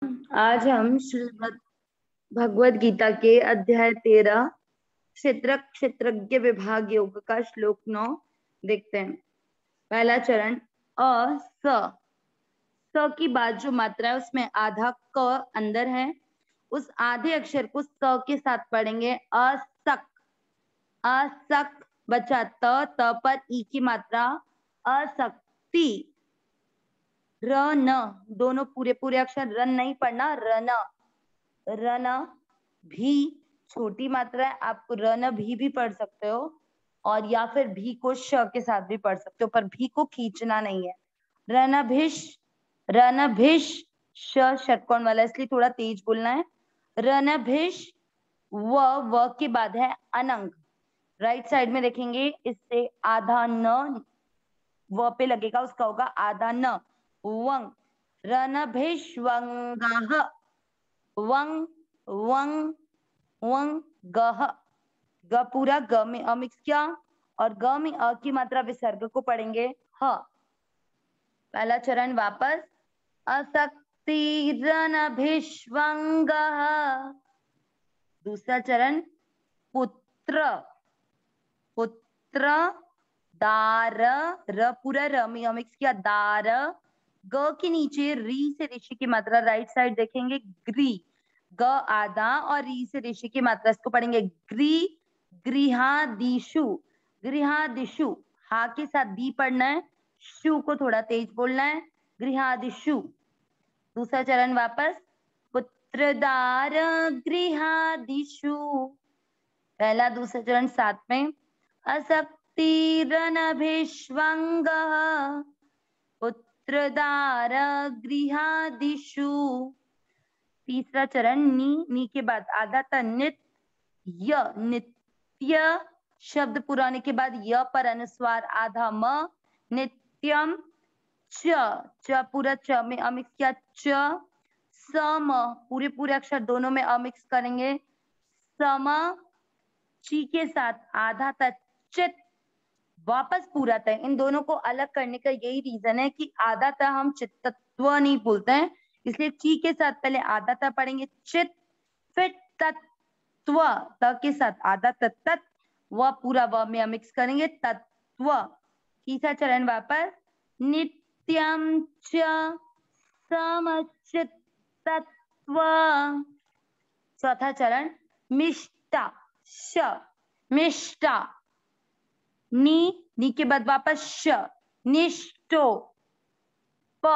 आज हम श्रीमद् भगवद गीता के अध्याय 13 क्षेत्र क्षेत्रज्ञ विभाग योग का श्लोक 9 देखते हैं। पहला चरण अ स की बात जो मात्रा है उसमें आधा क अंदर है, उस आधे अक्षर को स के साथ पढ़ेंगे। असक, असक बचा त पर ई की मात्रा असक्ति। र न दोनों पूरे पूरे अक्षर, रन नहीं पढ़ना, रन रन भी छोटी मात्रा है, आप रन भी पढ़ सकते हो और या फिर भी को श के साथ भी पढ़ सकते हो, पर भी को खींचना नहीं है। रनभिष, रनभिष श षटकोण वाला इसलिए थोड़ा तेज बोलना है। रनभिष व के बाद है अनंग, राइट साइड में देखेंगे, इससे आधा न व पे लगेगा, उसका होगा आधा न वंग। रणभिष्वंगाः, वंग वंग वंग गह, ग पूरा ग में अ मिक्स किया और ग में अ की मात्रा विसर्ग को पढ़ेंगे ह। पहला चरण वापस असक्तिरनभिष्वंगः। दूसरा चरण पुत्र, पुत्र दार, र पूरा र में अ मिक्स किया, दार ग के नीचे री से ऋषि की मात्रा राइट साइड देखेंगे, ग्री, ग आधा और री से ऋषि की मात्रा, इसको पढ़ेंगे ग्री, गृहादिषु, गृहादिषु हा के साथ दी पढ़ना है, शु को थोड़ा तेज बोलना है, गृहादिषु। दूसरा चरण वापस पुत्रदार गृहादिषु। पहला दूसरा चरण साथ में असक्तिरनभिष्वंगः पुत्रदार गृहादिषु। तीसरा चरण नी के बाद आधा त नित्य, नित्य शब्द पुराने के बाद य पर अनुस्वार आधा म, नित्यम च पूरा च में अमिक्स किया, च सम पूरे पूरे अक्षर दोनों में अमिक्स करेंगे, सम ची के साथ आधा त चित वापस पूरा त। इन दोनों को अलग करने का यही रीजन है कि आधा त हम चित्तत्व नहीं बोलते हैं, इसलिए ची के साथ पहले आधा त पढ़ेंगे चित, फिर तत्व त के साथ आधा तत्त, व पूरा व में मिक्स करेंगे तत्व। तीसरा चरण वापस नित्यम च समचित्तत्व। चौथा चरण मिष्टा, श मिष्टा, नी के बाद वापस श, निष्ठो, प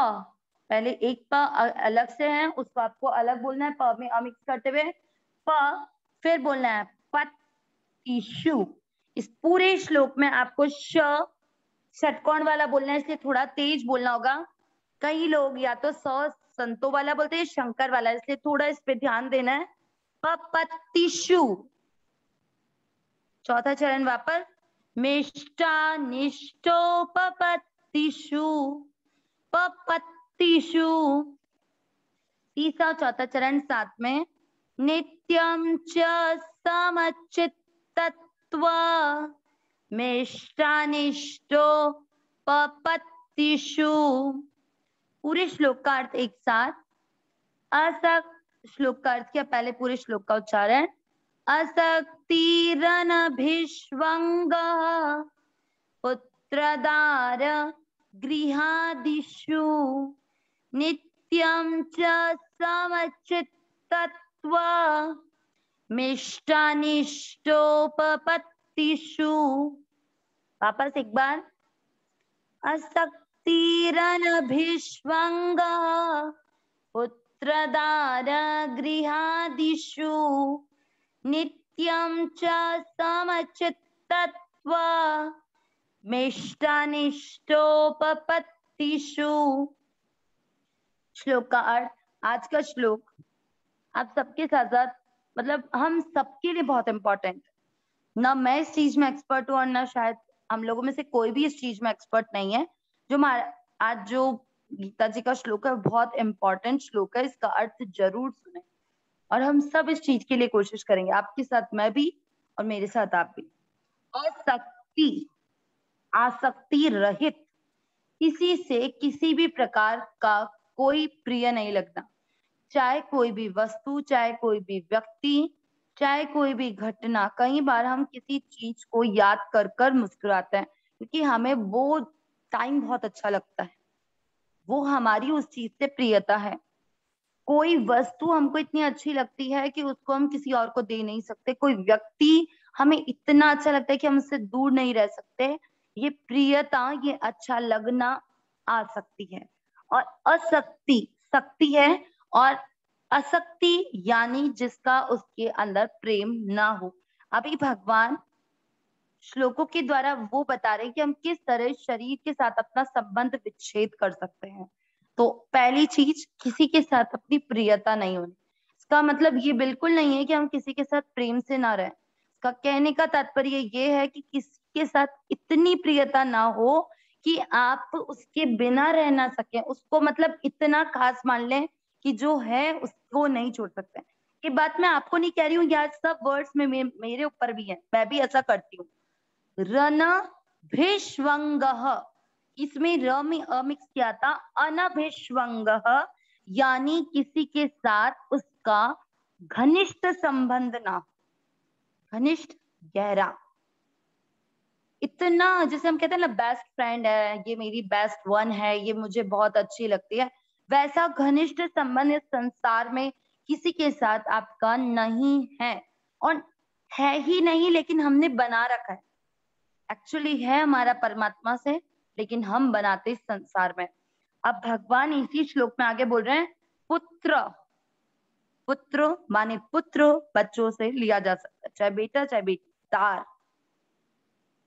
पहले एक प अलग से है उसको आपको अलग बोलना है, प में अमिक्स करते हुए प, फिर बोलना है पतिषु। इस पूरे श्लोक में आपको श षटकोण वाला बोलना है, इसलिए थोड़ा तेज बोलना होगा। कई लोग या तो स संतों वाला बोलते हैं, शंकर वाला, इसलिए थोड़ा इस पे ध्यान देना है। पतिषु। चौथा चरण वापस मिष्टा निष्ठोपपत्तिषु, पपत्तिषु। तीसरा चौथा चरण साथ में नित्यम च समचित्तत्व मिष्टानिष्टोपपत्तिषु। पूरे श्लोक का अर्थ एक साथ, श्लोक का अर्थ किया, पहले पूरे श्लोक का उच्चारण असक्तिरनभिष्वंगः पुत्रदार गृहादिषु नित्यं च समचित्तत्व मिष्टानिष्टोपपत्तिषु। वापस एक बार असक्तिरनभिष्वंगः पुत्रदार गृहादिषु नित्यं च समचित्तत्व मिष्टानिष्टोपपत्तिषु। श्लोक का अर्थ, आज का श्लोक आप सबके साथ साथ मतलब हम सबके लिए बहुत इंपॉर्टेंट, ना मैं इस चीज में एक्सपर्ट हूँ और ना शायद हम लोगों में से कोई भी इस चीज में एक्सपर्ट नहीं है। जो आज जो गीता जी का श्लोक है बहुत इंपॉर्टेंट श्लोक है, इसका अर्थ जरूर सुने और हम सब इस चीज के लिए कोशिश करेंगे, आपके साथ मैं भी और मेरे साथ आप भी। असक्ति, आसक्ति रहित, किसी से किसी भी प्रकार का कोई प्रिय नहीं लगना। चाहे कोई भी वस्तु, चाहे कोई भी व्यक्ति, चाहे कोई भी घटना, कई बार हम किसी चीज को याद कर कर मुस्कुराते हैं क्योंकि हमें वो टाइम बहुत अच्छा लगता है, वो हमारी उस चीज से प्रियता है। कोई वस्तु हमको इतनी अच्छी लगती है कि उसको हम किसी और को दे नहीं सकते। कोई व्यक्ति हमें इतना अच्छा लगता है कि हम उससे दूर नहीं रह सकते। ये प्रियता, ये अच्छा लगना आ सकती है। और असक्ति, शक्ति है, और असक्ति यानी जिसका उसके अंदर प्रेम ना हो। अभी भगवान श्लोकों के द्वारा वो बता रहे हैं कि हम किस तरह शरीर के साथ अपना संबंध विच्छेद कर सकते हैं। तो पहली चीज, किसी के साथ अपनी प्रियता नहीं होनी। इसका मतलब ये बिल्कुल नहीं है कि हम किसी के साथ प्रेम से ना रहें। इसका कहने का तात्पर्य ये है कि किसी के साथ इतनी प्रियता ना हो कि आप उसके बिना रह ना सके, उसको मतलब इतना खास मान लें कि जो है उसको नहीं छोड़ सकते। ये बात मैं आपको नहीं कह रही हूँ, यार सब वर्ड्स में मेरे ऊपर भी है, मैं भी ऐसा करती हूँ। रनभिष्वंगः, इसमें र में अ मिक्स किया था। अनभिष्वंगः यानी किसी के साथ उसका घनिष्ठ संबंध ना, घनिष्ठ, गहरा, इतना, जैसे हम कहते हैं ना बेस्ट फ्रेंड है, ये मेरी बेस्ट वन है, ये मुझे बहुत अच्छी लगती है, वैसा घनिष्ठ संबंध इस संसार में किसी के साथ आपका नहीं है। और है ही नहीं, लेकिन हमने बना रखा है। एक्चुअली है हमारा परमात्मा से, लेकिन हम बनाते इस संसार में। अब भगवान इसी श्लोक में आगे बोल रहे हैं, पुत्र, पुत्र माने पुत्र बच्चों से लिया जा सकता है, चाहे बेटा चाहे बेटा,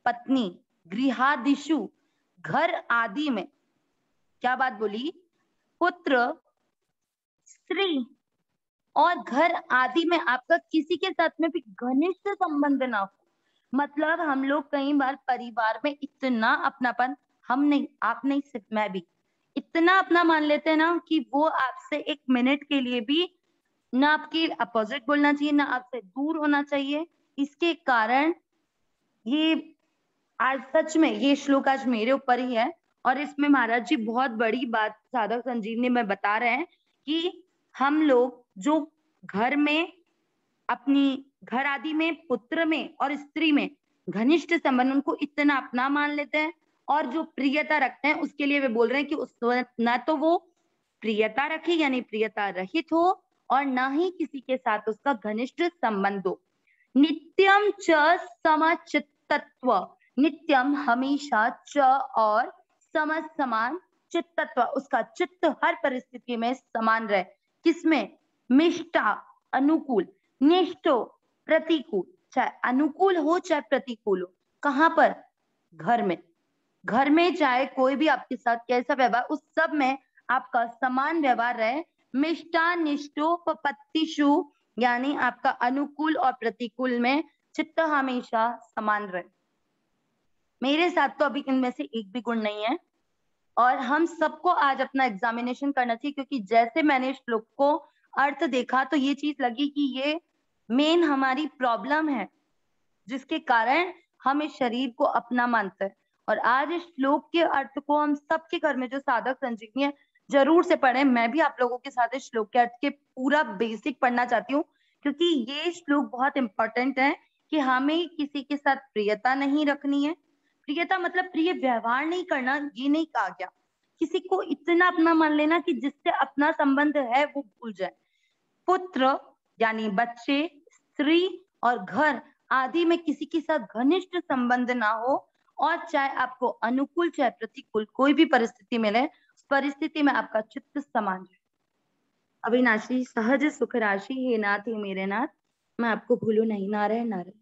पत्नी, गृहादिषु, घर आदि में। क्या बात बोली? पुत्र, स्त्री और घर आदि में आपका किसी के साथ में भी घनिष्ठ संबंध ना हो। मतलब हम लोग कई बार परिवार में इतना अपनापन, हम नहीं, आप नहीं, सिर्फ मैं भी, इतना अपना मान लेते हैं ना कि वो आपसे एक मिनट के लिए भी ना आपकी अपोजिट बोलना चाहिए, ना आपसे दूर होना चाहिए। इसके कारण ये आज सच में ये श्लोक आज मेरे ऊपर ही है, और इसमें महाराज जी बहुत बड़ी बात साधक संजीवनी में बता रहे हैं कि हम लोग जो घर में, अपनी घर आदि में, पुत्र में और स्त्री में घनिष्ठ संबंध, उनको इतना अपना मान लेते हैं, और जो प्रियता रखते हैं उसके लिए वे बोल रहे हैं कि उस ना तो वो प्रियता रखे यानी प्रियता रहित हो, और ना ही किसी के साथ उसका घनिष्ठ संबंध हो। नित्यम च समचित्तत्व, नित्यम हमेशा, च और सम समान, चित्तत्व उसका चित्त हर परिस्थिति में समान रहे। किसमें? मिष्टा अनुकूल, निष्ठो प्रतिकूल, चाहे अनुकूल हो चाहे प्रतिकूल हो। कहाँ पर? घर में। घर में चाहे कोई भी आपके साथ कैसा व्यवहार, उस सब में आपका समान व्यवहार रहे। मिष्टा निष्ठोपपत्तिषु यानी आपका अनुकूल और प्रतिकूल में चित्त हमेशा समान रहे। मेरे साथ तो अभी इनमें से एक भी गुण नहीं है, और हम सबको आज अपना एग्जामिनेशन करना चाहिए, क्योंकि जैसे मैंने श्लोक को अर्थ देखा तो ये चीज लगी कि ये मेन हमारी प्रॉब्लम है, जिसके कारण हम इस शरीर को अपना मानते हैं। और आज इस श्लोक के अर्थ को हम सबके घर में जो साधक संजीवनी है जरूर से पढ़ें। मैं भी आप लोगों के साथ इस श्लोक के अर्थ के पूरा बेसिक पढ़ना चाहती हूँ, क्योंकि ये श्लोक बहुत इंपॉर्टेंट है कि हमें किसी के साथ प्रियता नहीं रखनी है। प्रियता मतलब प्रिय व्यवहार नहीं करना, ये नहीं कहा गया। किसी को इतना अपना मान लेना कि जिससे अपना संबंध है वो भूल जाए। पुत्र यानी बच्चे, स्त्री और घर आदि में किसी के साथ घनिष्ठ संबंध ना हो, और चाहे आपको अनुकूल चाहे प्रतिकूल कोई भी परिस्थिति मिले, उस परिस्थिति में आपका चित्त समान है। अविनाशी सहज सुख राशि, हे नाथ हे मेरे नाथ, मैं आपको भूलू नहीं। नारायण नारायण।